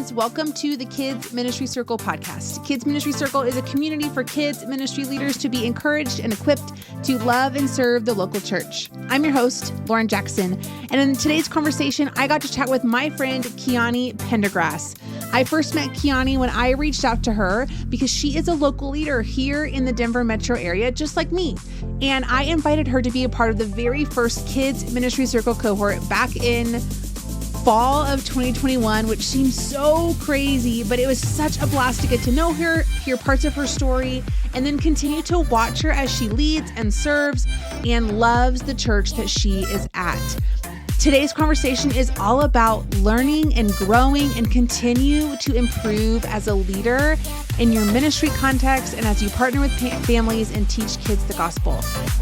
friends. Welcome to the Kids Ministry Circle podcast. Kids Ministry Circle is a community for kids ministry leaders to be encouraged and equipped to love and serve the local church. I'm your host, Lauren Jackson, and in today's conversation, I got to chat with my friend, Kiani Pendergrass. I first met Kiani when I reached out to her because she is a local leader here in the Denver metro area, just like me. And I invited her to be a part of the very first Kids Ministry Circle cohort back in fall of 2021, which seems so crazy, but it was such a blast to get to know her, hear parts of her story, and then continue to watch her as she leads and serves and loves the church that she is at. Today's conversation is all about learning and growing and continue to improve as a leader in your ministry context and as you partner with families and teach kids the gospel.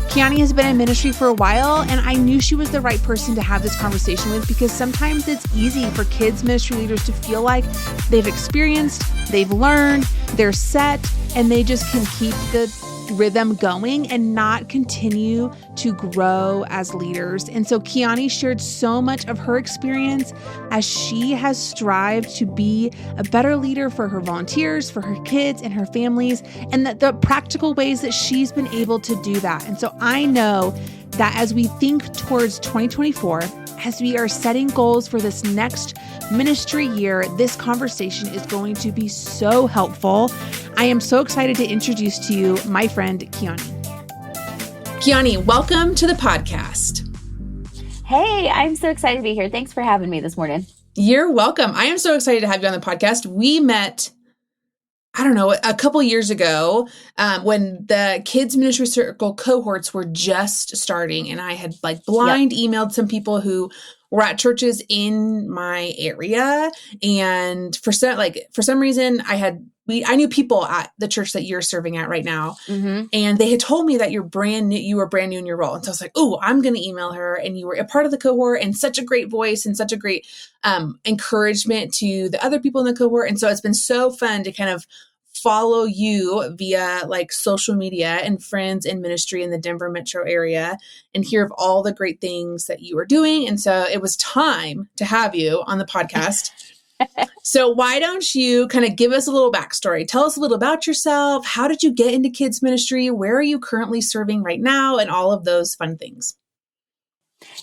Kiani has been in ministry for a while, and I knew she was the right person to have this conversation with because sometimes it's easy for kids ministry leaders to feel like they've experienced, they've learned, they're set, and they just can keep the rhythm going and not continue to grow as leaders. And so Kiani shared so much of her experience as she has strived to be a better leader for her volunteers, for her kids and her families, and the practical ways that she's been able to do that. And so I know that as we think towards 2024, as we are setting goals for this next ministry year, this conversation is going to be so helpful. I am so excited to introduce to you my friend, Kiani. Kiani, welcome to the podcast. Hey, I'm so excited to be here. Thanks for having me this morning. You're welcome. I am so excited to have you on the podcast. We met, a couple years ago when the Kids Ministry Circle cohorts were just starting, and I had blind emailed some people who were at churches in my area, and for some reason I knew people at the church that you're serving at right now, and they had told me that you were brand new in your role, and so I was like, "Oh, I'm going to email her." And you were a part of the cohort, and such a great voice, and such a great encouragement to the other people in the cohort, and so it's been so fun to kind of follow you via social media and friends in ministry in the Denver metro area and hear of all the great things that you are doing. And so it was time to have you on the podcast. So why don't you kind of give us a little backstory? Tell us a little about yourself. How did you get into kids ministry? Where are you currently serving right now? And all of those fun things.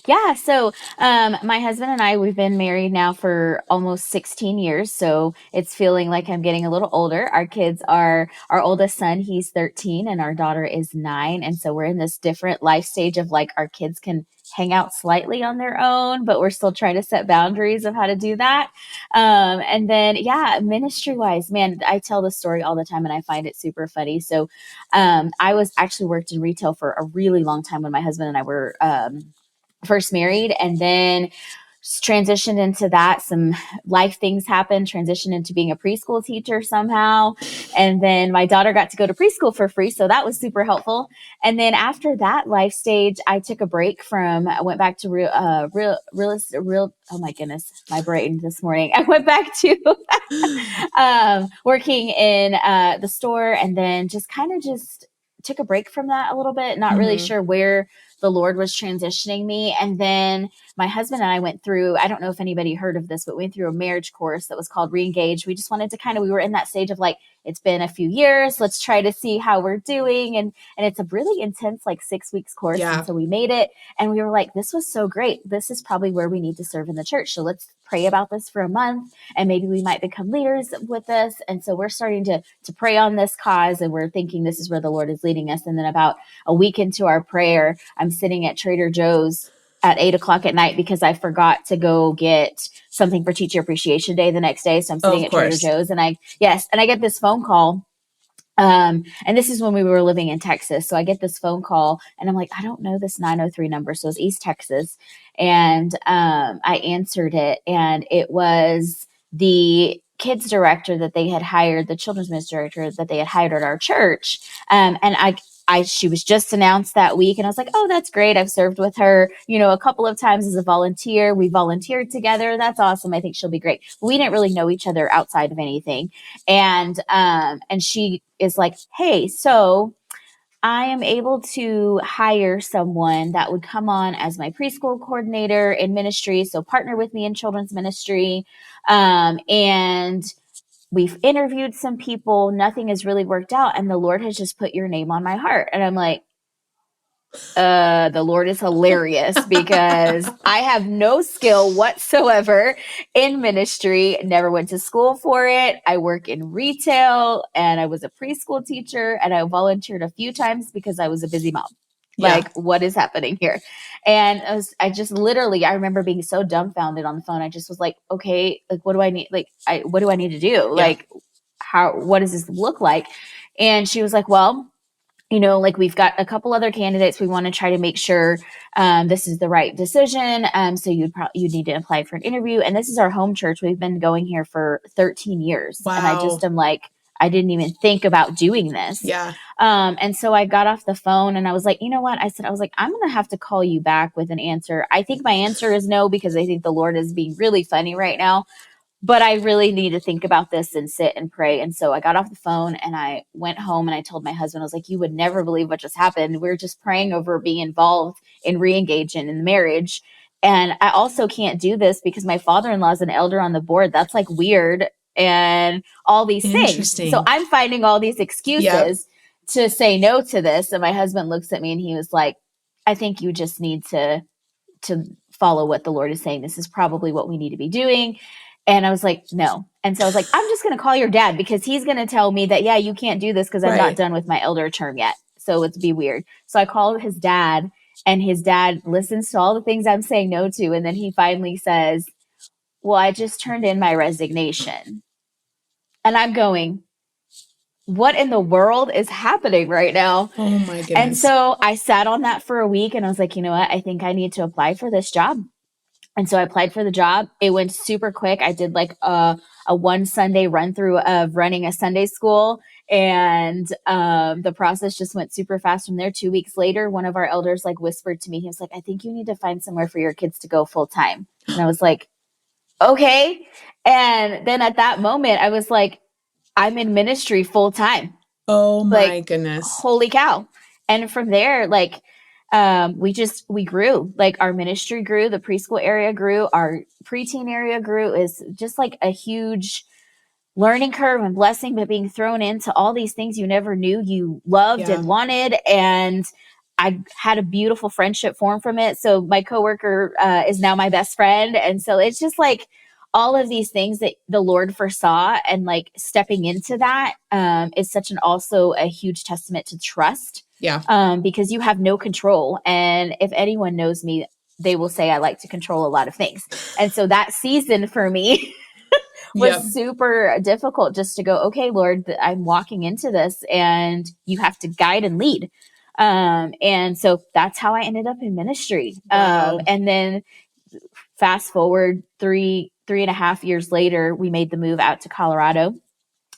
Yeah. So my husband and I, we've been married now for almost 16 years. So it's feeling like I'm getting a little older. Our oldest son, he's 13 and our daughter is 9. And so we're in this different life stage of our kids can hang out slightly on their own, but we're still trying to set boundaries of how to do that. And then, ministry wise, man, I tell this story all the time and I find it super funny. So I was actually worked in retail for a really long time when my husband and I were first married, and then transitioned into that. Some life things happened, transitioned into being a preschool teacher somehow. And then my daughter got to go to preschool for free. So that was super helpful. And then after that life stage, I took a break I went back to oh my goodness, my brain this morning. I went back to working in the store, and then just took a break from that a little bit, not really sure where the Lord was transitioning me. And then my husband and I went through, I don't know if anybody heard of this, but we went through a marriage course that was called Reengage. We just wanted to we were in that stage of it's been a few years. Let's try to see how we're doing. And it's a really intense, 6 weeks course. Yeah. And so we made it and we were like, this was so great. This is probably where we need to serve in the church. So let's pray about this for a month and maybe we might become leaders with this. And so we're starting to pray on this cause, and we're thinking this is where the Lord is leading us. And then about a week into our prayer, I'm sitting at Trader Joe's at 8:00 at night because I forgot to go get something for Teacher Appreciation Day the next day. So I'm sitting at Trader Joe's and I get this phone call. And this is when we were living in Texas. So I get this phone call and I'm like, I don't know this 903 number. So it's East Texas. And I answered it, and it was the kids director that they had hired, the children's ministry director that they had hired at our church. And she was just announced that week, and I was like, oh, that's great. I've served with her, a couple of times as a volunteer. We volunteered together. That's awesome. I think she'll be great. But we didn't really know each other outside of anything. And she is like, hey, so I am able to hire someone that would come on as my preschool coordinator in ministry. So partner with me in children's ministry. And we've interviewed some people. Nothing has really worked out. And the Lord has just put your name on my heart. And I'm like, the Lord is hilarious because I have no skill whatsoever in ministry, never went to school for it. I work in retail and I was a preschool teacher and I volunteered a few times because I was a busy mom. Like, what is happening here? And I remember being so dumbfounded on the phone. I just was like, okay, like, what do I need? Like, what do I need to do? Like, what does this look like? And she was like, well, like we've got a couple other candidates. We want to try to make sure this is the right decision. So you'd need to apply for an interview. And this is our home church. We've been going here for 13 years. Wow. And I just am like, I didn't even think about doing this. Yeah. And so I got off the phone and I was like, you know what? I was like, I'm going to have to call you back with an answer. I think my answer is no, because I think the Lord is being really funny right now. But I really need to think about this and sit and pray. And so I got off the phone and I went home and I told my husband, I was like, you would never believe what just happened. We were just praying over being involved in re-engaging in the marriage. And I also can't do this because my father-in-law is an elder on the board. That's like weird and all these things. So I'm finding all these excuses to say no to this. And my husband looks at me and he was like, I think you just need to follow what the Lord is saying. This is probably what we need to be doing. And I was like, no. And so I was like, I'm just going to call your dad because he's going to tell me that, yeah, you can't do this because I'm not done with my elder term yet. So it'd be weird. So I called his dad and his dad listens to all the things I'm saying no to. And then he finally says, well, I just turned in my resignation. And I'm going, what in the world is happening right now? Oh my goodness. And so I sat on that for a week and I was like, you know what? I think I need to apply for this job. And so I applied for the job. It went super quick. I did like a one Sunday run through of running a Sunday school. And the process just went super fast from there. 2 weeks later, one of our elders like whispered to me, he was like, I think you need to find somewhere for your kids to go full time. And I was like, okay. And then at that moment, I was like, I'm in ministry full time. Oh my goodness. Holy cow. And from there, like, we grew, like our ministry grew, the preschool area grew, our preteen area grew. Is just like a huge learning curve and blessing, but being thrown into all these things you never knew you loved and wanted. And I had a beautiful friendship form from it. So my coworker is now my best friend. And so it's just like all of these things that the Lord foresaw, and like stepping into that is such also a huge testament to trust. Yeah. Because you have no control. And if anyone knows me, they will say I like to control a lot of things. And so that season for me was super difficult, just to go, okay, Lord, I'm walking into this and you have to guide and lead. And so that's how I ended up in ministry. Wow. And then fast forward three and a half years later, we made the move out to Colorado.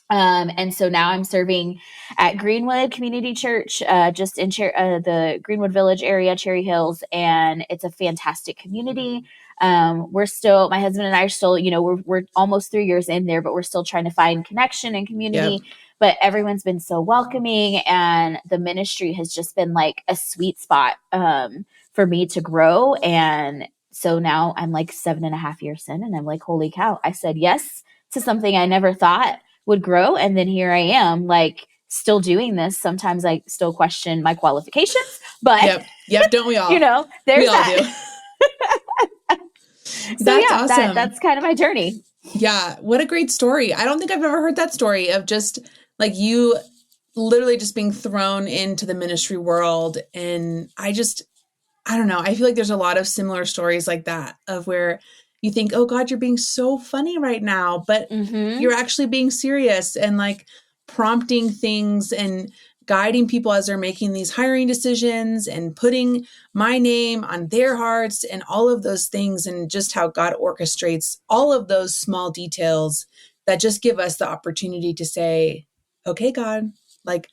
And so now I'm serving at Greenwood Community Church, just in the Greenwood Village area, Cherry Hills, and it's a fantastic community. My husband and I are still, we're almost 3 years in there, but we're still trying to find connection and community. Yep. But everyone's been so welcoming, and the ministry has just been like a sweet spot for me to grow. And so now I'm like 7.5 years in, and I'm like, holy cow, I said yes to something I never thought would grow. And then here I am, like, still doing this. Sometimes I still question my qualifications, but yep. Don't we all? There's we all that. Do. So that's awesome. That's kind of my journey. Yeah. What a great story. I don't think I've ever heard that story of just like you literally just being thrown into the ministry world. And I don't know. I feel like there's a lot of similar stories like that, of where you think, oh God, you're being so funny right now, but you're actually being serious and like prompting things and guiding people as they're making these hiring decisions and putting my name on their hearts and all of those things, and just how God orchestrates all of those small details that just give us the opportunity to say, okay, God, like,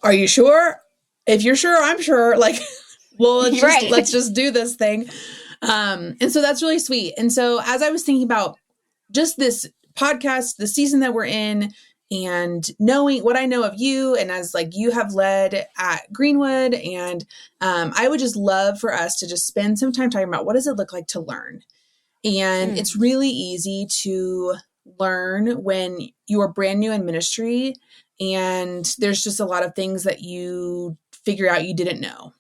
are you sure? If you're sure, I'm sure. Like, well, let's just do this thing. And so that's really sweet. And so as I was thinking about just this podcast, the season that we're in, and knowing what I know of you, and as like you have led at Greenwood, and I would just love for us to just spend some time talking about what does it look like to learn. And it's really easy to learn when you are brand new in ministry, and there's just a lot of things that you figure out you didn't know.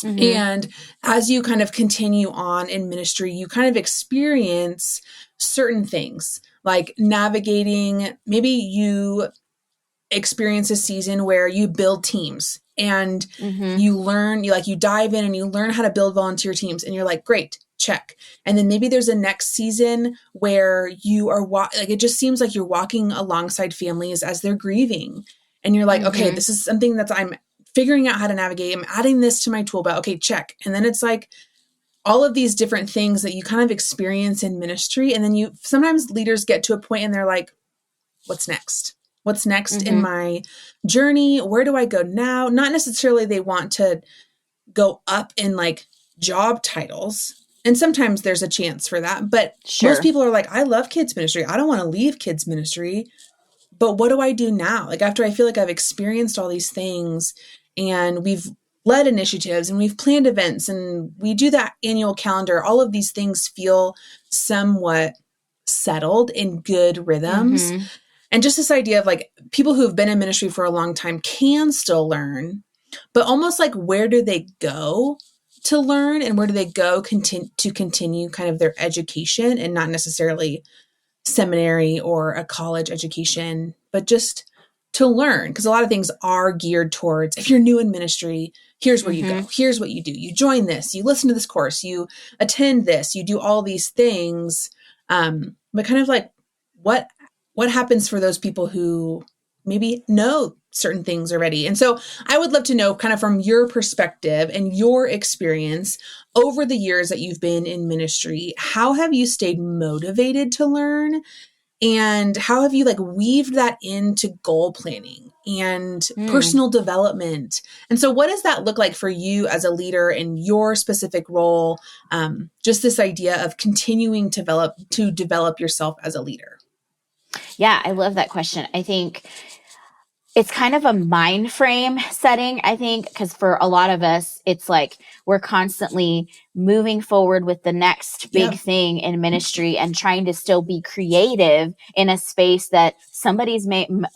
And as you kind of continue on in ministry, you kind of experience certain things like navigating. Maybe you experience a season where you build teams and you learn, you dive in and you learn how to build volunteer teams, and you're like, great, check. And then maybe there's a next season where you are it just seems like you're walking alongside families as they're grieving, and you're like, okay, this is something that I'm figuring out how to navigate. I'm adding this to my tool belt. Okay, check. And then it's like all of these different things that you kind of experience in ministry. And then sometimes leaders get to a point and they're like, what's next? What's next in my journey? Where do I go now? Not necessarily they want to go up in like job titles. And sometimes there's a chance for that. But most people are like, I love kids ministry. I don't want to leave kids ministry. But what do I do now? Like after I feel like I've experienced all these things, and we've led initiatives and we've planned events and we do that annual calendar, all of these things feel somewhat settled in good rhythms. And just this idea of like people who've been in ministry for a long time can still learn, but almost like where do they go to learn, and where do they go to continue kind of their education, and not necessarily seminary or a college education, but just to learn. Because a lot of things are geared towards, if you're new in ministry, here's where you go, here's what you do. You join this, you listen to this course, you attend this, you do all these things. But kind of like what happens for those people who maybe know certain things already. And so I would love to know kind of from your perspective and your experience over the years that you've been in ministry, how have you stayed motivated to learn? And how have you like weaved that into goal planning and personal development? And so what does that look like for you as a leader in your specific role? Just this idea of continuing to develop yourself as a leader. Yeah, I love that question. I think it's kind of a mind frame setting, I think, because for a lot of us, it's like we're constantly moving forward with the next big thing in ministry and trying to still be creative in a space that somebody's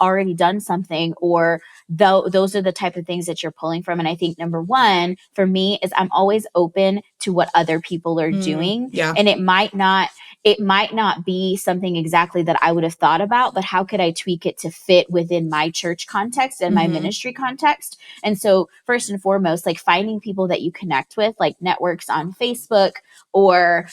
already done something, or those are the type of things that you're pulling from. And I think number one for me is I'm always open to what other people are doing. And it might not be something exactly that I would have thought about, but how could I tweak it to fit within my church context and my ministry context? And so first and foremost, like finding people that you connect with, like networks on Facebook or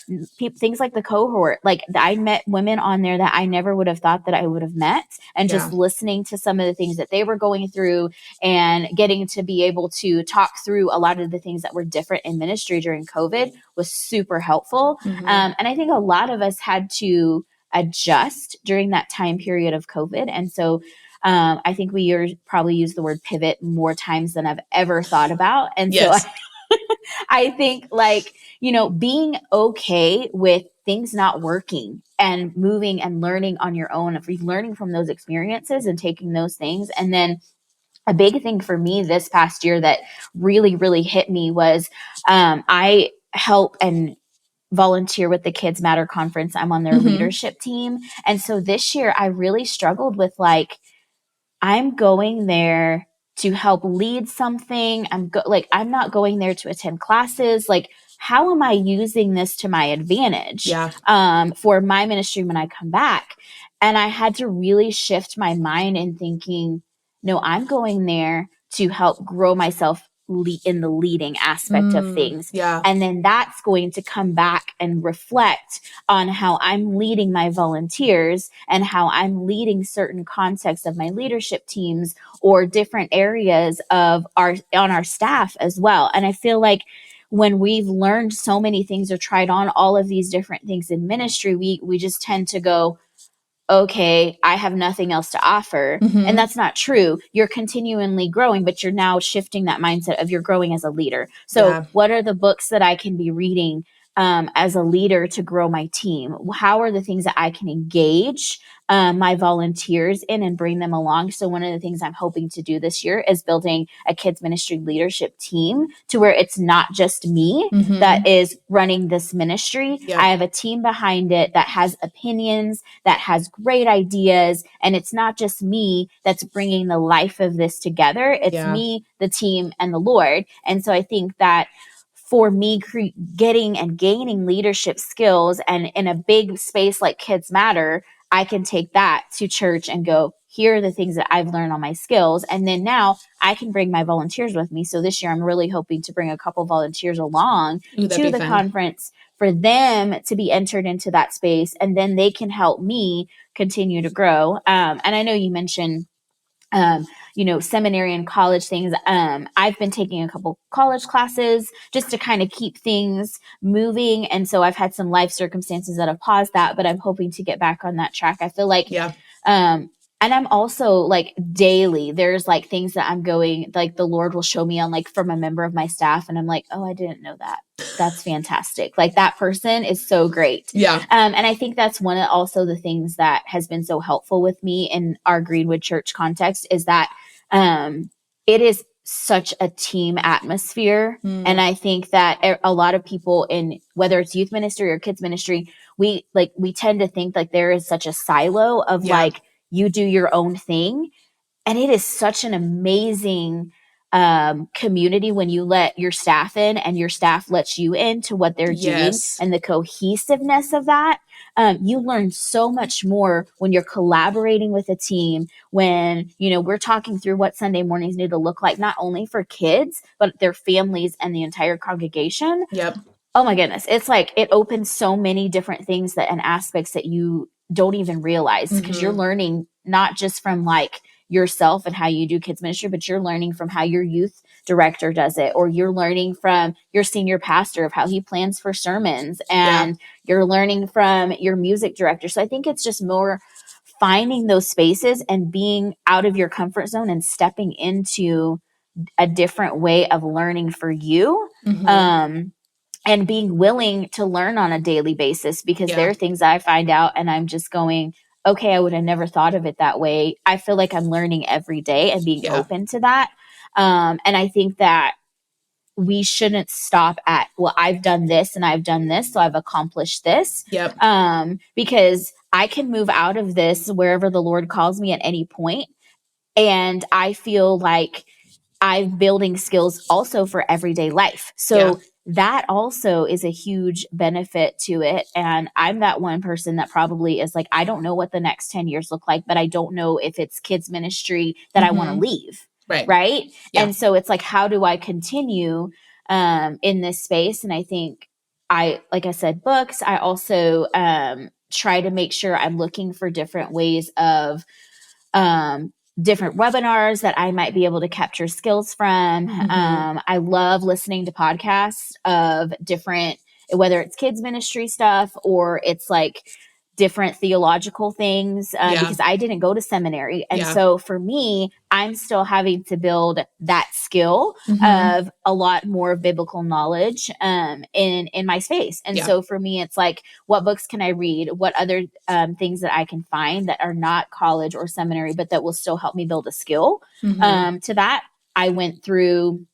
things like the cohort. Like I met women on there that I never would have thought that I would have met, and just listening to some of the things that they were going through and getting to be able to talk through a lot of the things that were different in ministry during COVID was super helpful. And I think a lot of us had to adjust during that time period of COVID. And so I think we probably use the word pivot more times than I've ever thought about. And so I think like, being okay with things not working and moving and learning on your own, learning from those experiences and taking those things. And then a big thing for me this past year that really, really hit me was I help and volunteer with the Kids Matter conference. I'm on their leadership team. And so this year I really struggled with like, I'm going there to help lead something. I'm not going there to attend classes. Like, how am I using this to my advantage for my ministry when I come back? And I had to really shift my mind in thinking, no, I'm going there to help grow myself in the leading aspect of things. And then that's going to come back and reflect on how I'm leading my volunteers and how I'm leading certain contexts of my leadership teams or different areas on our staff as well. And I feel like when we've learned so many things or tried on all of these different things in ministry, we just tend to go, okay, I have nothing else to offer. And that's not true. You're continually growing, but you're now shifting that mindset of you're growing as a leader. So what are the books that I can be reading as a leader to grow my team? How are the things that I can engage my volunteers in and bring them along? So one of the things I'm hoping to do this year is building a kids ministry leadership team to where it's not just me that is running this ministry. Yep. I have a team behind it that has opinions, that has great ideas. And it's not just me that's bringing the life of this together. It's me, the team, and the Lord. And so I think that for me, getting and gaining leadership skills, and in a big space like Kids Matter, I can take that to church and go, here are the things that I've learned on my skills. And then now I can bring my volunteers with me. So this year, I'm really hoping to bring a couple volunteers along to the conference for them to be entered into that space. And then they can help me continue to grow. And I know you mentioned seminary and college things. I've been taking a couple college classes just to kind of keep things moving. And so I've had some life circumstances that have paused that, but I'm hoping to get back on that track. I feel like, and I'm also like daily, there's like things that I'm going, like the Lord will show me on like from a member of my staff. And I'm like, oh, I didn't know that. That's fantastic. Like that person is so great. Yeah. And I think that's one of also the things that has been so helpful with me in our Greenwood Church context is that it is such a team atmosphere. And I think that a lot of people in whether it's youth ministry or kids ministry, we tend to think like there is such a silo of like, you do your own thing. And it is such an amazing community when you let your staff in and your staff lets you into what they're doing, and the cohesiveness of that. You learn so much more when you're collaborating with a team, when, we're talking through what Sunday mornings need to look like, not only for kids, but their families and the entire congregation. Yep. Oh my goodness. It's like, it opens so many different things and aspects that you don't even realize, because you're learning not just from like yourself and how you do kids ministry, but you're learning from how your youth director does it, or you're learning from your senior pastor of how he plans for sermons, and you're learning from your music director. So I think it's just more finding those spaces and being out of your comfort zone and stepping into a different way of learning for you. And being willing to learn on a daily basis, because there are things I find out and I'm just going, okay, I would have never thought of it that way. I feel like I'm learning every day and being open to that. And I think that we shouldn't stop at, well, I've done this and I've done this, so I've accomplished this. Because I can move out of this wherever the Lord calls me at any point. And I feel like I'm building skills also for everyday life. So that also is a huge benefit to it. And I'm that one person that probably is like, I don't know what the next 10 years look like, but I don't know if it's kids ministry that I want to leave. Right. And so it's like, how do I continue in this space? And I think like I said, books, I also try to make sure I'm looking for different ways of different webinars that I might be able to capture skills from. I love listening to podcasts of different, whether it's kids ministry stuff or it's like different theological things, because I didn't go to seminary. And so for me, I'm still having to build that skill of a lot more biblical knowledge in my space. And so for me, it's like, what books can I read? What other things that I can find that are not college or seminary, but that will still help me build a skill to that. I went through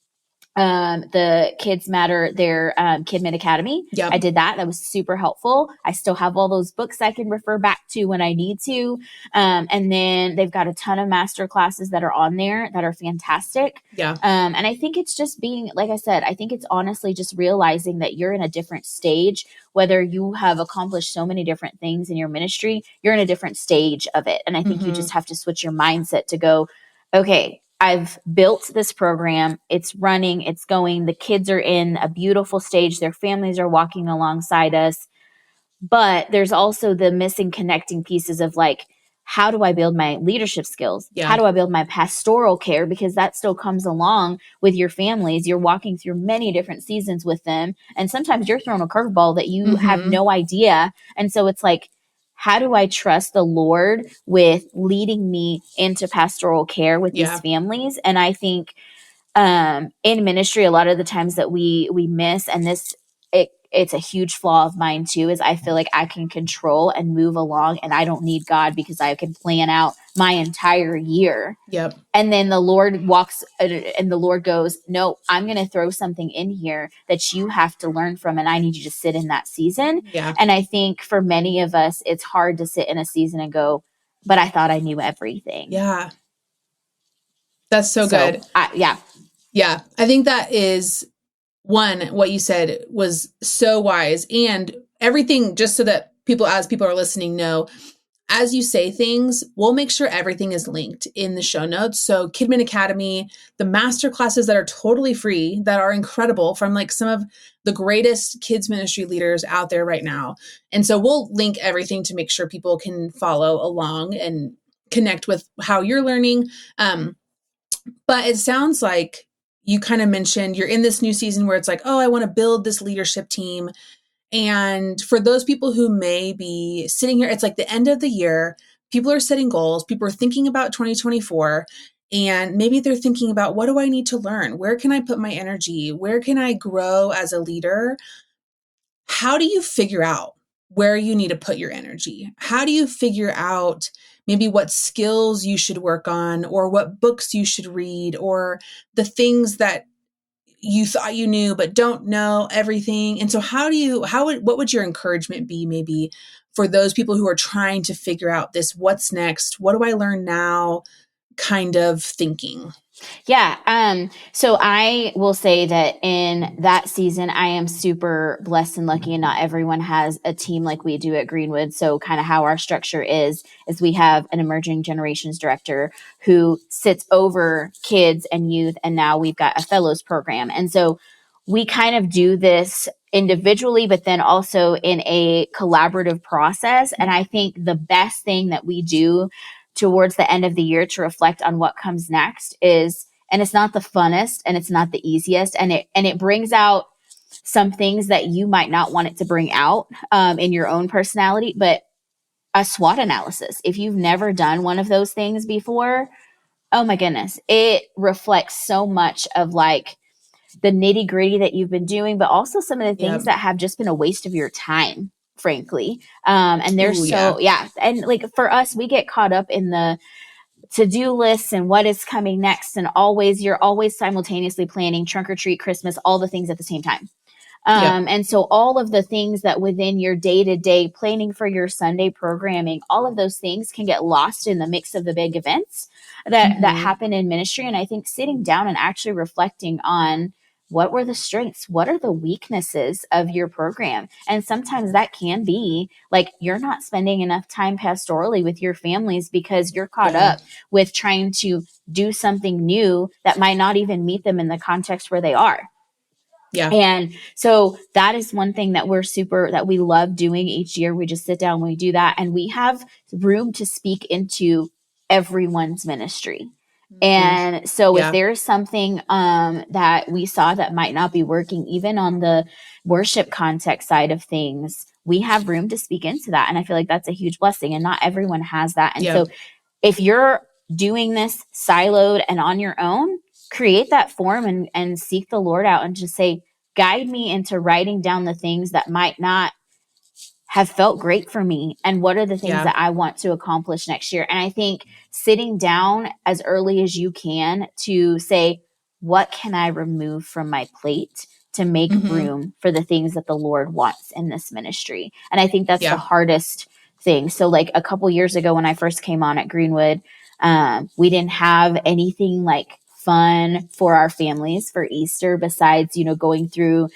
the Kids Matter, their Kid Mid Academy. I did that. That was super helpful. I still have all those books I can refer back to when I need to. And then they've got a ton of master classes that are on there that are fantastic. And I think it's just being, like I said, I think it's honestly just realizing that you're in a different stage. Whether you have accomplished so many different things in your ministry, you're in a different stage of it. And I think you just have to switch your mindset to go, okay, I've built this program. It's running. It's going. The kids are in a beautiful stage. Their families are walking alongside us. But there's also the missing connecting pieces of like, how do I build my leadership skills? How do I build my pastoral care? Because that still comes along with your families. You're walking through many different seasons with them. And sometimes you're thrown a curveball that you have no idea. And so it's like, how do I trust the Lord with leading me into pastoral care with these families? And I think in ministry, a lot of the times that we miss, and it's a huge flaw of mine too, is I feel like I can control and move along and I don't need God because I can plan out my entire year. Yep. And then the Lord walks and the Lord goes, no, I'm going to throw something in here that you have to learn from. And I need you to sit in that season. Yeah. And I think for many of us, it's hard to sit in a season and go, but I thought I knew everything. Yeah. That's so good. Yeah. I think that is what you said was so wise, and everything, just so that as people are listening know, as you say things, we'll make sure everything is linked in the show notes. So Kidmin Academy, the master classes that are totally free, that are incredible, from like some of the greatest kids ministry leaders out there right now. And so we'll link everything to make sure people can follow along and connect with how you're learning. But it sounds like you kind of mentioned you're in this new season where it's like, oh, I want to build this leadership team. And for those people who may be sitting here, it's like the end of the year, people are setting goals, people are thinking about 2024, and maybe they're thinking about, what do I need to learn? Where can I put my energy? Where can I grow as a leader? How do you figure out where you need to put your energy? How do you figure out maybe what skills you should work on, or what books you should read, or the things that you thought you knew but don't know everything? And so what would your encouragement be maybe for those people who are trying to figure out this, what's next, what do I learn now kind of thinking? Yeah. So I will say that in that season, I am super blessed and lucky, and not everyone has a team like we do at Greenwood. So kind of how our structure is we have an emerging generations director who sits over kids and youth. And now we've got a fellows program. And so we kind of do this individually, but then also in a collaborative process. And I think the best thing that we do towards the end of the year to reflect on what comes next is, and it's not the funnest and it's not the easiest, and it brings out some things that you might not want it to bring out in your own personality, but a SWOT analysis. If you've never done one of those things before, oh my goodness, it reflects so much of like the nitty gritty that you've been doing, but also some of the things that have just been a waste of your time, frankly. And there's and like for us, we get caught up in the to-do lists and what is coming next, and you're always simultaneously planning trunk or treat, Christmas, all the things at the same time. And so all of the things that within your day-to-day planning for your Sunday programming, all of those things can get lost in the mix of the big events that happen in ministry. And I think sitting down and actually reflecting on, what were the strengths? What are the weaknesses of your program? And sometimes that can be like, you're not spending enough time pastorally with your families because you're caught up with trying to do something new that might not even meet them in the context where they are. Yeah. And so that is one thing that that we love doing each year. We just sit down, we do that, and we have room to speak into everyone's ministry. And so if there's something that we saw that might not be working, even on the worship context side of things, we have room to speak into that. And I feel like that's a huge blessing, and not everyone has that. And so if you're doing this siloed and on your own, create that form and seek the Lord out and just say, guide me into writing down the things that might not have felt great for me, and what are the things that I want to accomplish next year. And I think sitting down as early as you can to say, what can I remove from my plate to make room for the things that the Lord wants in this ministry? And I think that's the hardest thing. So like a couple years ago when I first came on at Greenwood, we didn't have anything like fun for our families for Easter besides, going through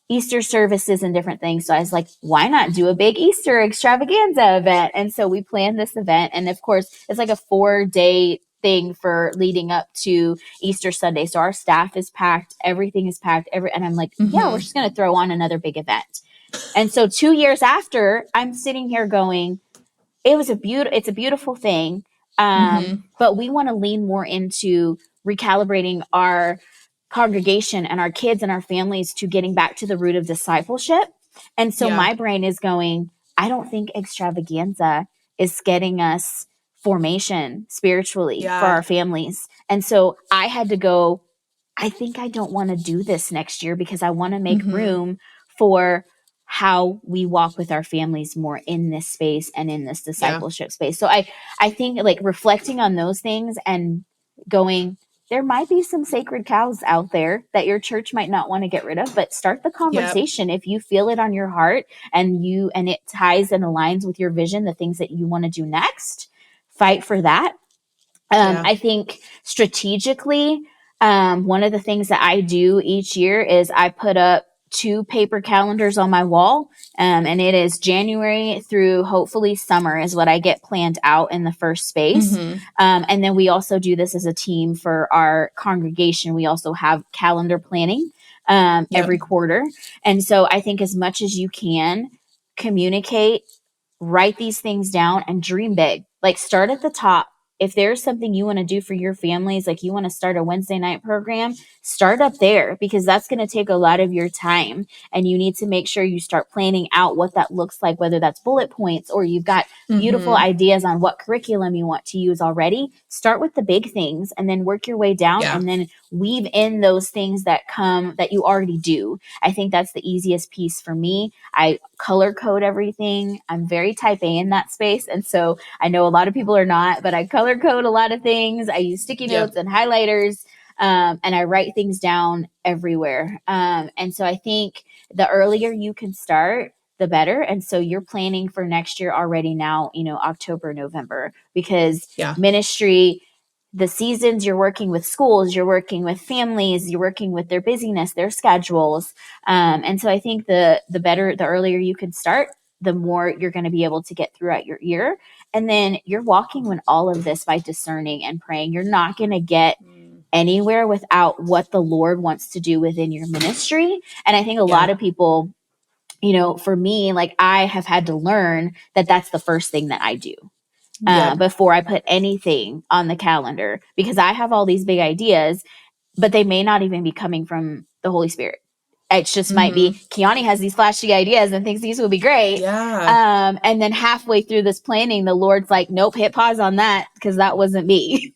Easter services and different things. So I was like, why not do a big Easter extravaganza event? And so we planned this event. And of course, it's like a 4-day thing for leading up to Easter Sunday. So our staff is packed, everything is packed. And I'm like, we're just going to throw on another big event. And so 2 years after, I'm sitting here going, it's a beautiful thing. But we want to lean more into recalibrating our congregation and our kids and our families to getting back to the root of discipleship. And so my brain is going, I don't think extravaganza is getting us formation spiritually for our families. And so I had to go, I think I don't want to do this next year because I want to make room for how we walk with our families more in this space and in this discipleship space. So I think like reflecting on those things and going, there might be some sacred cows out there that your church might not want to get rid of, but start the conversation. If you feel it on your heart and it ties and aligns with your vision, the things that you want to do next, fight for that. I think strategically, one of the things that I do each year is I put up 2 paper calendars on my wall. And it is January through hopefully summer is what I get planned out in the first space. And then we also do this as a team for our congregation. We also have calendar planning every quarter. And so I think as much as you can communicate, write these things down and dream big. Like start at the top. If there's something you want to do for your families, like you want to start a Wednesday night program, start up there because that's going to take a lot of your time. And you need to make sure you start planning out what that looks like, whether that's bullet points or you've got beautiful ideas on what curriculum you want to use already. Start with the big things and then work your way down and then weave in those things that come that you already do. I think that's the easiest piece for me. I color code everything. I'm very type A in that space. And so I know a lot of people are not, but I color code a lot of things. I use sticky notes and highlighters, and I write things down everywhere. And so I think the earlier you can start, the better. And so you're planning for next year already now, October, November, because ministry, the seasons you're working with schools, you're working with families, you're working with their busyness, their schedules. And so I think the earlier you can start, the more you're going to be able to get throughout your year. And then you're walking with all of this by discerning and praying. You're not going to get anywhere without what the Lord wants to do within your ministry. And I think a lot of people, for me, like I have had to learn that that's the first thing that I do. Before I put anything on the calendar, because I have all these big ideas, but they may not even be coming from the Holy Spirit. It just might be Kiani has these flashy ideas and thinks these will be great. And then halfway through this planning, the Lord's like, nope, hit pause on that because that wasn't me.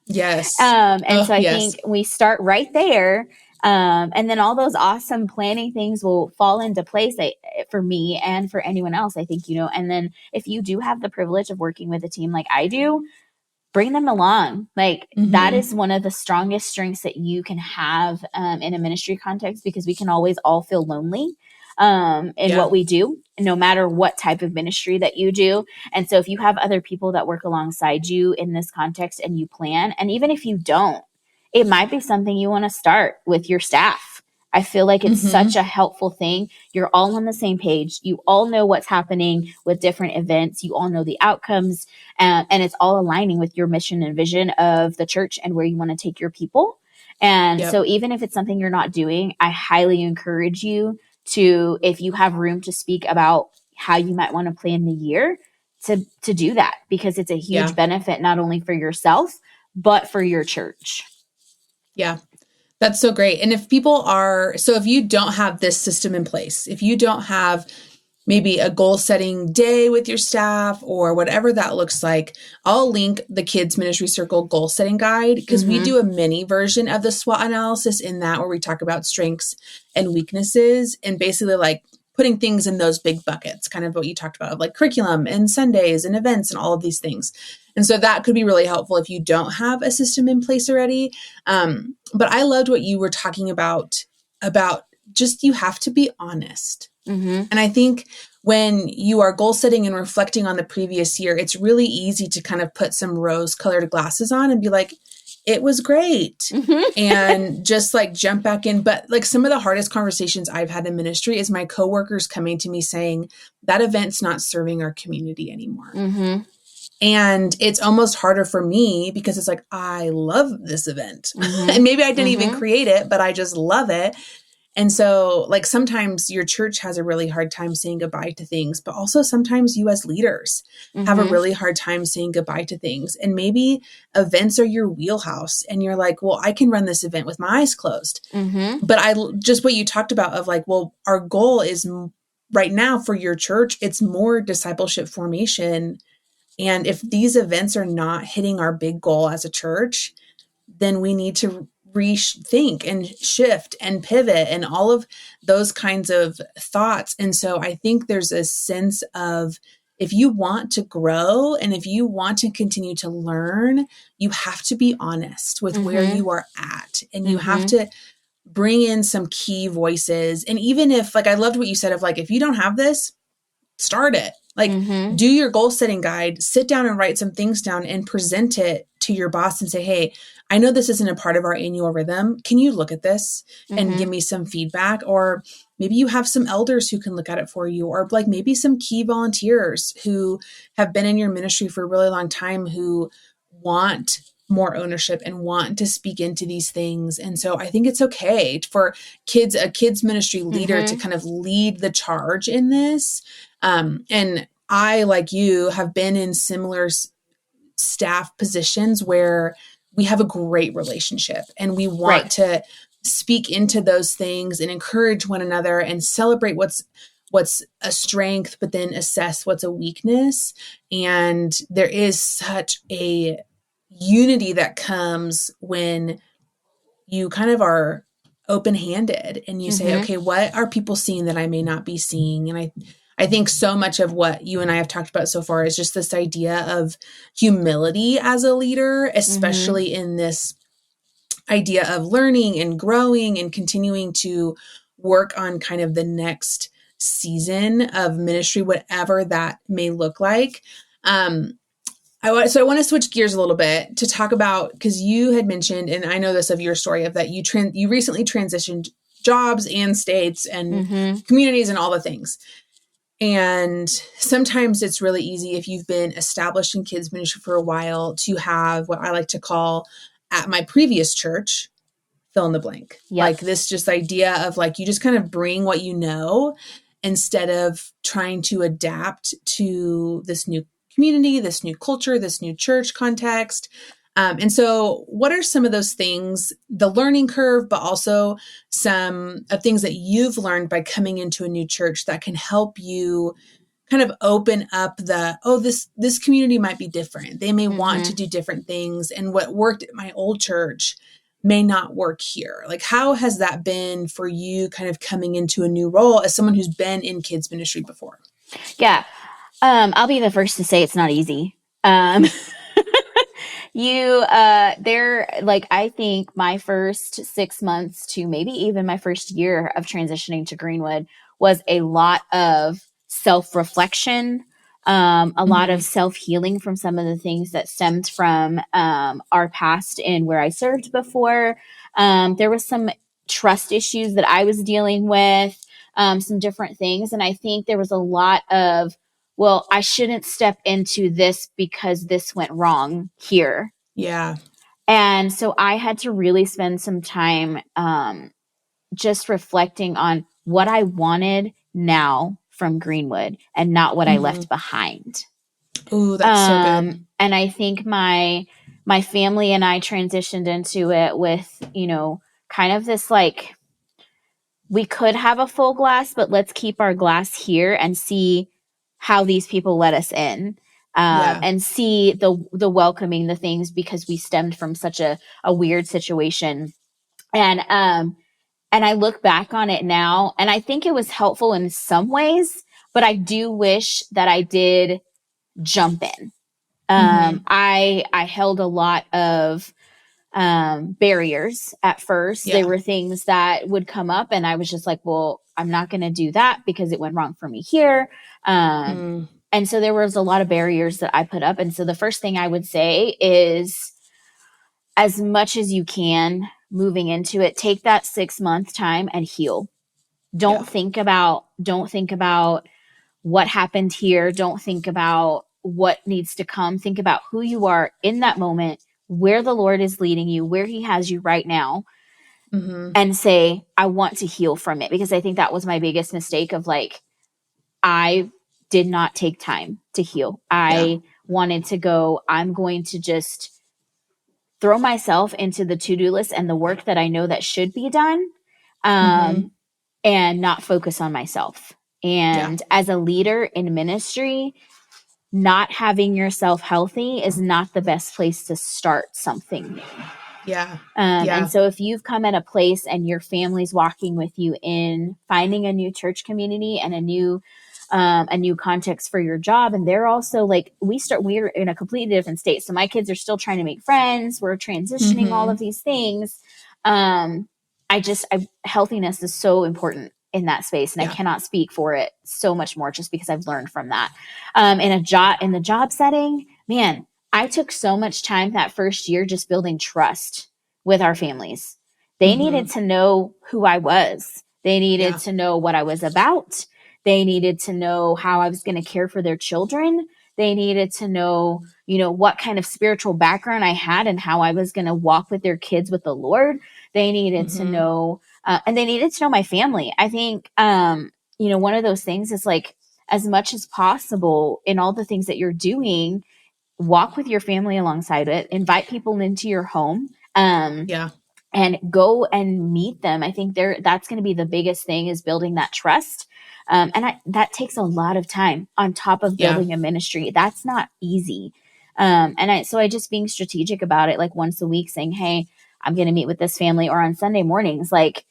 And so I think we start right there. And then all those awesome planning things will fall into place for me and for anyone else, I think, and then if you do have the privilege of working with a team like I do, bring them along. Like that is one of the strongest strengths that you can have in a ministry context, because we can always all feel lonely in what we do, no matter what type of ministry that you do. And so if you have other people that work alongside you in this context and you plan, and even if you don't, it might be something you want to start with your staff. I feel like it's such a helpful thing. You're all on the same page. You all know what's happening with different events. You all know the outcomes, and it's all aligning with your mission and vision of the church and where you want to take your people. And so even if it's something you're not doing, I highly encourage you to, if you have room to speak about how you might want to plan the year, to do that, because it's a huge benefit, not only for yourself, but for your church. That's so great. And if if you don't have this system in place, if you don't have maybe a goal setting day with your staff or whatever that looks like, I'll link the Kids Ministry Circle goal setting guide, because we do a mini version of the SWOT analysis in that, where we talk about strengths and weaknesses and basically like putting things in those big buckets, kind of what you talked about, of like curriculum and Sundays and events and all of these things. And so that could be really helpful if you don't have a system in place already. But I loved what you were talking about just, you have to be honest. And I think when you are goal setting and reflecting on the previous year, it's really easy to kind of put some rose-colored glasses on and be like, it was great. And just like jump back in. But like some of the hardest conversations I've had in ministry is my coworkers coming to me saying that event's not serving our community anymore. And it's almost harder for me because it's like, I love this event. And maybe I didn't even create it, but I just love it. And so like sometimes your church has a really hard time saying goodbye to things, but also sometimes you as leaders have a really hard time saying goodbye to things. And maybe events are your wheelhouse and you're like, well, I can run this event with my eyes closed. But just what you talked about of like, well, our goal is right now for your church, it's more discipleship formation. And if these events are not hitting our big goal as a church, then we need to rethink and shift and pivot and all of those kinds of thoughts. And so I think there's a sense of, if you want to grow and if you want to continue to learn, you have to be honest with where you are at, and you have to bring in some key voices. And even if, like, I loved what you said of, like, if you don't have this, start it. Like, do your goal setting guide, sit down and write some things down and present it to your boss and say, hey, I know this isn't a part of our annual rhythm. Can you look at this and give me some feedback? Or maybe you have some elders who can look at it for you, or like maybe some key volunteers who have been in your ministry for a really long time who want more ownership and want to speak into these things. And so I think it's okay for a kids ministry leader to kind of lead the charge in this. And I, like you, have been in similar staff positions where we have a great relationship and we want to speak into those things and encourage one another and celebrate what's a strength, but then assess what's a weakness. And there is such a unity that comes when you kind of are open-handed and you say, okay, what are people seeing that I may not be seeing? And I think so much of what you and I have talked about so far is just this idea of humility as a leader, especially in this idea of learning and growing and continuing to work on kind of the next season of ministry, whatever that may look like. So I want to switch gears a little bit to talk about, because you had mentioned, and I know this of your story, of that you recently transitioned jobs and states and communities and all the things. And sometimes it's really easy, if you've been established in kids ministry for a while, to have what I like to call, at my previous church, fill in the blank. Like this just idea of, like, you just kind of bring what you know instead of trying to adapt to this new community, this new culture, this new church context. And so what are some of those things, the learning curve, but also some of things that you've learned by coming into a new church that can help you kind of open up this community might be different. They may want to do different things. And what worked at my old church may not work here. Like, how has that been for you, kind of coming into a new role as someone who's been in kids ministry before? Yeah. I'll be the first to say it's not easy. I think my first 6 months to maybe even my first year of transitioning to Greenwood was a lot of self-reflection, a lot of self-healing from some of the things that stemmed from our past and where I served before. There was some trust issues that I was dealing with, some different things. And I think there was a lot of, well, I shouldn't step into this because this went wrong here. Yeah. And so I had to really spend some time just reflecting on what I wanted now from Greenwood and not what I left behind. Ooh, that's so good. And I think my family and I transitioned into it with, kind of this, like, we could have a full glass, but let's keep our glass here and see how these people let us in, and see the welcoming, the things, because we stemmed from such a weird situation. And I look back on it now, and I think it was helpful in some ways, but I do wish that I did jump in. I held a lot of barriers at first. They were things that would come up, and I was just like, well, I'm not going to do that because it went wrong for me here. And so there was a lot of barriers that I put up. And so the first thing I would say is, as much as you can moving into it, take that 6-month time and heal. Don't think about what happened here. Don't think about what needs to come. Think about who you are in that moment, where the Lord is leading you, where he has you right now, and say, I want to heal from it. Because I think that was my biggest mistake of, like, I did not take time to heal. I wanted to go, I'm going to just throw myself into the to-do list and the work that I know that should be done, and not focus on myself. And as a leader in ministry, not having yourself healthy is not the best place to start something new. Yeah. And so if you've come at a place and your family's walking with you in finding a new church community and a new context for your job, and they're also like, we're in a completely different state. So my kids are still trying to make friends. We're transitioning all of these things. Healthiness is so important in that space. And I cannot speak for it so much more just because I've learned from that. In the job setting, man, I took so much time that first year just building trust with our families. They needed to know who I was. They needed to know what I was about. They needed to know how I was going to care for their children. They needed to know, what kind of spiritual background I had and how I was going to walk with their kids with the Lord. They needed to know, and they needed to know my family. I think, one of those things is like, as much as possible in all the things that you're doing, walk with your family alongside it, invite people into your home. And go and meet them. I think that's going to be the biggest thing, is building that trust. That takes a lot of time on top of building a ministry. That's not easy. So I just being strategic about it, like once a week saying, hey, I'm going to meet with this family, or on Sunday mornings, like,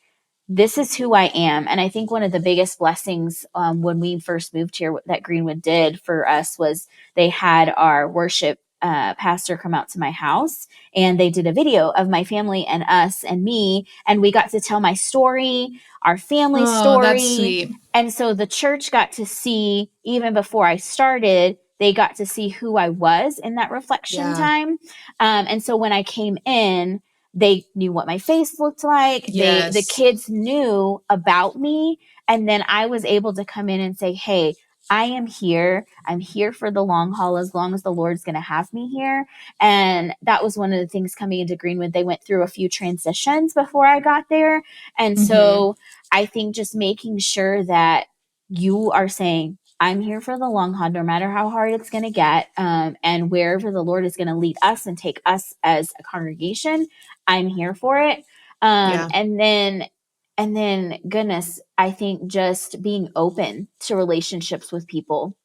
this is who I am. And I think one of the biggest blessings when we first moved here that Greenwood did for us was they had our worship pastor come out to my house, and they did a video of my family and us and me. And we got to tell my story, our family story. That's sweet. And so the church got to see, even before I started, they got to see who I was in that reflection time. And so when I came in, they knew what my face looked like. The kids knew about me. And then I was able to come in and say, hey, I am here. I'm here for the long haul, as long as the Lord's going to have me here. And that was one of the things coming into Greenwood. They went through a few transitions before I got there. And so I think just making sure that you are saying, I'm here for the long haul, no matter how hard it's going to get. And wherever the Lord is going to lead us and take us as a congregation, I'm here for it. And then goodness, I think just being open to relationships with people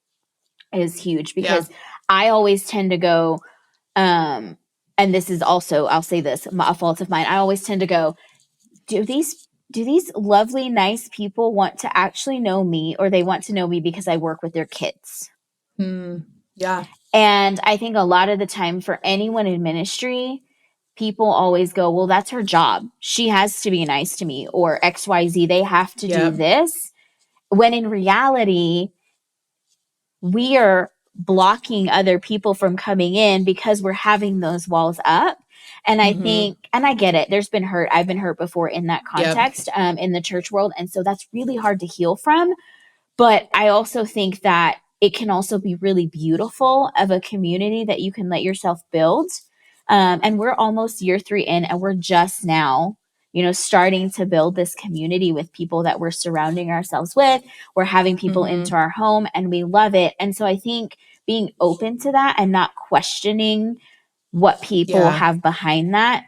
is huge, because I always tend to go, and this is also, I'll say this, a fault of mine. I always tend to go, do these lovely, nice people want to actually know me, or they want to know me because I work with their kids? Yeah. And I think a lot of the time for anyone in ministry, people always go, well, that's her job. She has to be nice to me, or XYZ. They have to do this. When in reality, we are blocking other people from coming in because we're having those walls up. And I think, and I get it, there's been hurt. I've been hurt before in that context, in the church world. And so that's really hard to heal from. But I also think that it can also be really beautiful of a community that you can let yourself build. And we're almost year 3 in, and we're just now, starting to build this community with people that we're surrounding ourselves with. We're having people into our home, and we love it. And so I think being open to that and not questioning what people have behind that,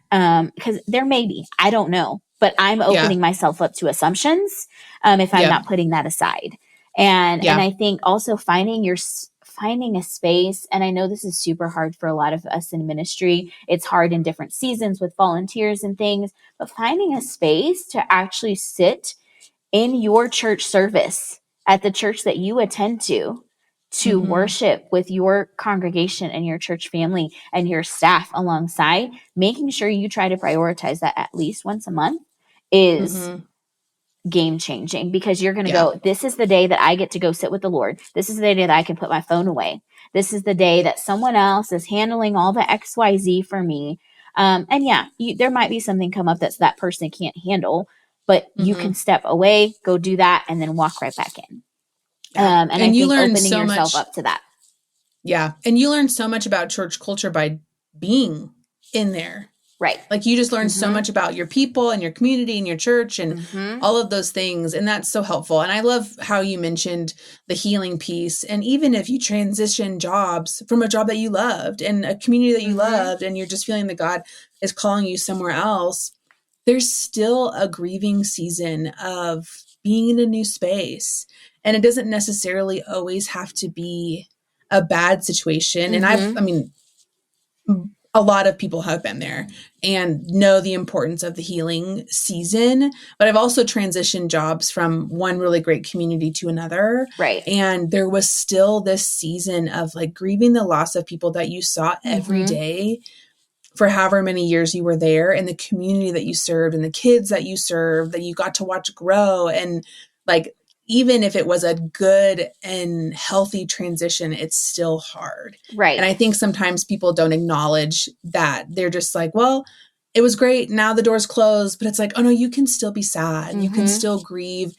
because there may be, I don't know, but I'm opening myself up to assumptions if I'm not putting that aside. And I think also finding a space, and I know this is super hard for a lot of us in ministry. It's hard in different seasons with volunteers and things, but finding a space to actually sit in your church service at the church that you attend to worship with your congregation and your church family and your staff alongside, making sure you try to prioritize that at least once a month is game changing, because you're going to go, this is the day that I get to go sit with the Lord. This is the day that I can put my phone away. This is the day that someone else is handling all the XYZ for me. There might be something come up that person can't handle, but you can step away, go do that, and then walk right back in. And I think opening yourself up to that. Yeah. And you learn so much about church culture by being in there. Right. Like you just learn so much about your people and your community and your church and all of those things. And that's so helpful. And I love how you mentioned the healing piece. And even if you transition jobs from a job that you loved and a community that you loved, and you're just feeling that God is calling you somewhere else, there's still a grieving season of being in a new space. And it doesn't necessarily always have to be a bad situation. And a lot of people have been there and know the importance of the healing season. But I've also transitioned jobs from one really great community to another. Right. And there was still this season of like grieving the loss of people that you saw every day for however many years you were there, and the community that you served and the kids that you served that you got to watch grow. And like, even if it was a good and healthy transition, it's still hard. Right. And I think sometimes people don't acknowledge that. They're just like, well, it was great. Now the door's closed. But it's like, oh no, you can still be sad. You can still grieve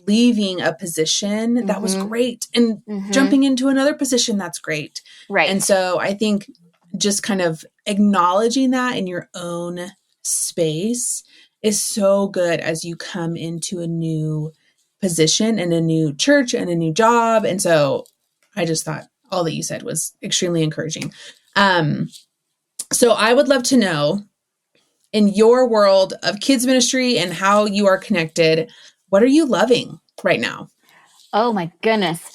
leaving a position that was great and jumping into another position that's great. Right. And so I think just kind of acknowledging that in your own space is so good as you come into a new position and a new church and a new job. And so I just thought all that you said was extremely encouraging. So I would love to know, in your world of kids ministry and how you are connected, what are you loving right now? Oh my goodness.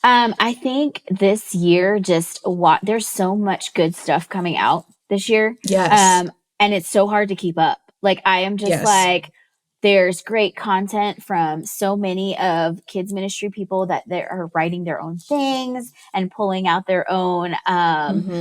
I think this year, there's so much good stuff coming out this year. Yes. And it's so hard to keep up. Like, I am just like, there's great content from so many of kids ministry people that they are writing their own things and pulling out their own,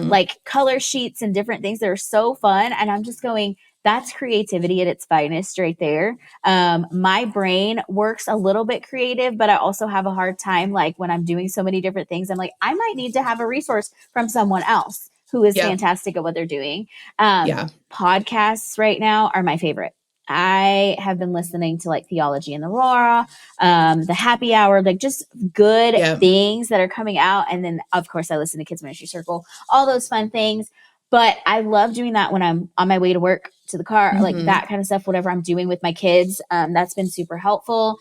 like color sheets and different things that are so fun. And I'm just going, that's creativity at its finest right there. My brain works a little bit creative, but I also have a hard time. Like, when I'm doing so many different things, I'm like, I might need to have a resource from someone else who is fantastic at what they're doing. Podcasts right now are my favorite. I have been listening to like Theology in the Raw, the Happy Hour, like just good things that are coming out. And then of course I listen to Kids Ministry Circle, all those fun things. But I love doing that when I'm on my way to work, to the car, like that kind of stuff, whatever I'm doing with my kids. That's been super helpful.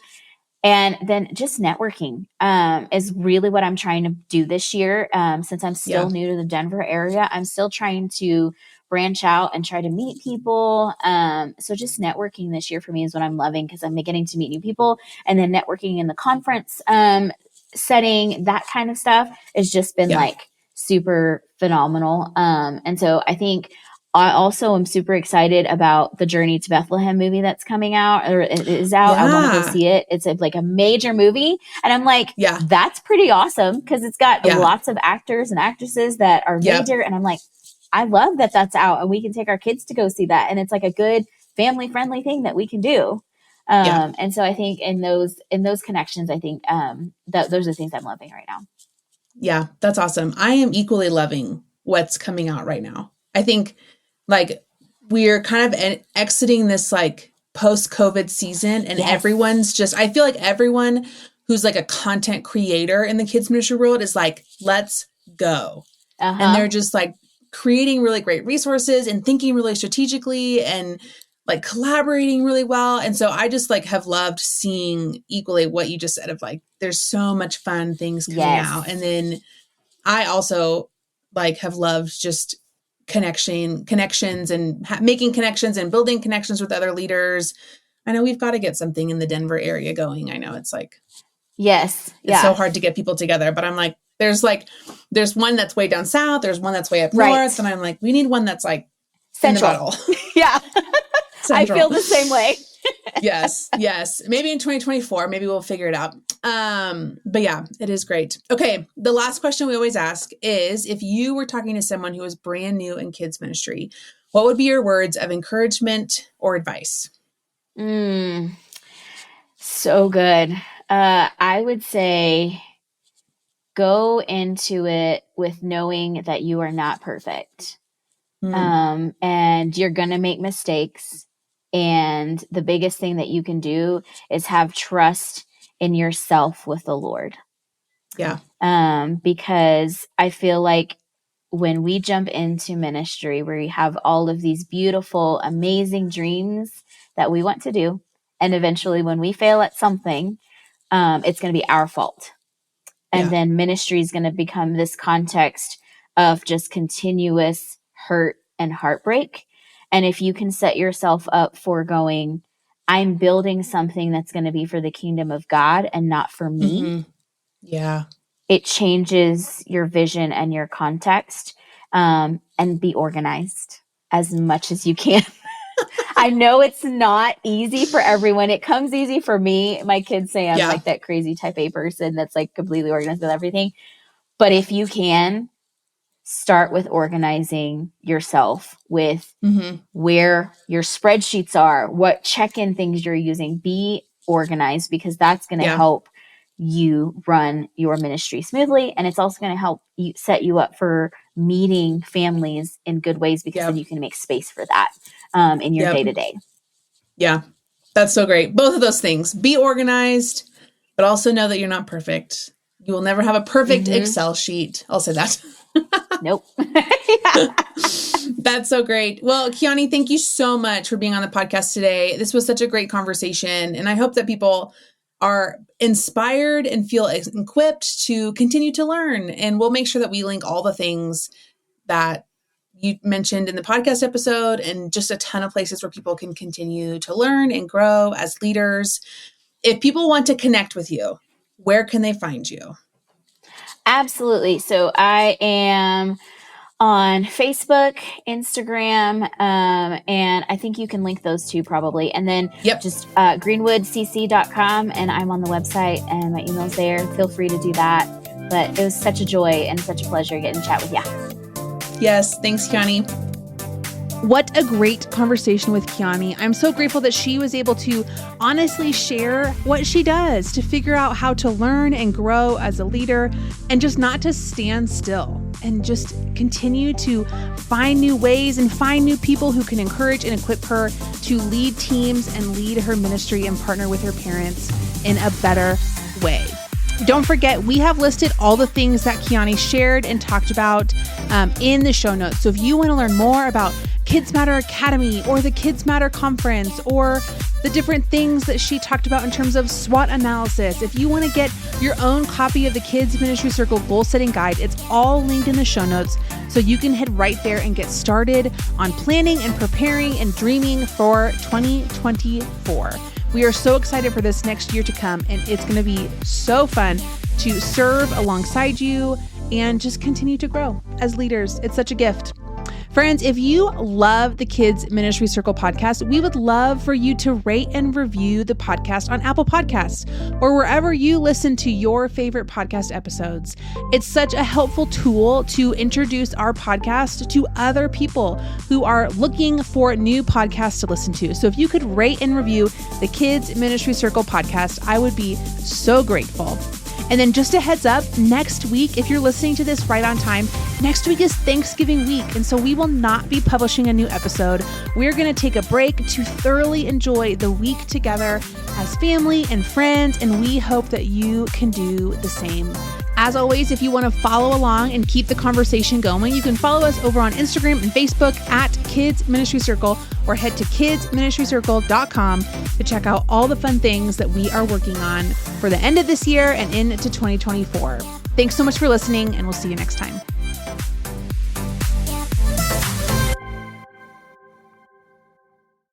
And then just networking is really what I'm trying to do this year. Since I'm still new to the Denver area, I'm still trying to branch out and try to meet people. So just networking this year for me is what I'm loving, because I'm beginning to meet new people, and then networking in the conference setting, that kind of stuff has just been like super phenomenal. And so I think I also am super excited about the Journey to Bethlehem movie that's coming out, or it is out. I want to go see it. It's like a major movie. And I'm like, that's pretty awesome, because it's got lots of actors and actresses that are major. And I'm like, I love that that's out and we can take our kids to go see that. And it's like a good family friendly thing that we can do. And so I think in those connections, I think that those are the things I'm loving right now. Yeah, that's awesome. I am equally loving what's coming out right now. I think like we're kind of exiting this like post-COVID season, and everyone's just, I feel like everyone who's like a content creator in the kids ministry world is like, let's go. And they're just like creating really great resources and thinking really strategically and like collaborating really well. And so I just like have loved seeing equally what you just said of like, there's so much fun things coming out. And then I also like have loved just connections and making connections and building connections with other leaders. I know we've got to get something in the Denver area going. I know it's like, it's so hard to get people together, but I'm like, there's one that's way down south. There's one that's way up north. And I'm like, we need one that's like central. In the middle. I feel the same way. Yes. Maybe in 2024, maybe we'll figure it out. But yeah, it is great. Okay. The last question we always ask is, if you were talking to someone who is brand new in kids ministry, what would be your words of encouragement or advice? So good. I would say go into it with knowing that you are not perfect. And you're going to make mistakes. And the biggest thing that you can do is have trust in yourself with the Lord. Yeah. Because I feel like when we jump into ministry, where we have all of these beautiful, amazing dreams that we want to do, and eventually when we fail at something, it's going to be our fault. And then ministry is going to become this context of just continuous hurt and heartbreak. And if you can set yourself up for going, I'm building something that's going to be for the kingdom of God and not for me. Yeah. It changes your vision and your context. and be organized as much as you can. I know it's not easy for everyone. It comes easy for me. My kids say I'm like that crazy type A person that's like completely organized with everything. But if you can, start with organizing yourself with where your spreadsheets are, what check-in things you're using. Be organized, because that's going to help you run your ministry smoothly. And it's also going to help you set you up for meeting families in good ways, because then you can make space for that in your day-to-day. Yeah, that's so great. Both of those things. Be organized, but also know that you're not perfect. You will never have a perfect Excel sheet. I'll say that. Nope. That's so great. Well, Kiani, thank you so much for being on the podcast today. This was such a great conversation, and I hope that people are inspired and feel equipped to continue to learn. And we'll make sure that we link all the things that you mentioned in the podcast episode, and just a ton of places where people can continue to learn and grow as leaders. If people want to connect with you, where can they find you? Absolutely. So I am on Facebook, Instagram, and I think you can link those two probably. And then just greenwoodcc.com, and I'm on the website and my email's there. Feel free to do that. But it was such a joy and such a pleasure getting to chat with you. Yes. Thanks, Kiani. What a great conversation with Kiani. I'm so grateful that she was able to honestly share what she does to figure out how to learn and grow as a leader, and just not to stand still and just continue to find new ways and find new people who can encourage and equip her to lead teams and lead her ministry and partner with her parents in a better way. Don't forget, we have listed all the things that Kiani shared and talked about in the show notes. So if you want to learn more about Kids Matter Academy or the Kids Matter Conference or the different things that she talked about in terms of SWOT analysis, if you want to get your own copy of the Kids Ministry Circle Goal Setting Guide, it's all linked in the show notes. So you can head right there and get started on planning and preparing and dreaming for 2024. We are so excited for this next year to come, and it's going to be so fun to serve alongside you and just continue to grow as leaders. It's such a gift. Friends, if you love the Kids Ministry Circle podcast, we would love for you to rate and review the podcast on Apple Podcasts or wherever you listen to your favorite podcast episodes. It's such a helpful tool to introduce our podcast to other people who are looking for new podcasts to listen to. So if you could rate and review the Kids Ministry Circle podcast, I would be so grateful. And then just a heads up, next week, if you're listening to this right on time, next week is Thanksgiving week. And so we will not be publishing a new episode. We're going to take a break to thoroughly enjoy the week together as family and friends. And we hope that you can do the same. As always, if you want to follow along and keep the conversation going, you can follow us over on Instagram and Facebook at Kids Ministry Circle, or head to kidsministrycircle.com to check out all the fun things that we are working on for the end of this year and into 2024. Thanks so much for listening, and we'll see you next time.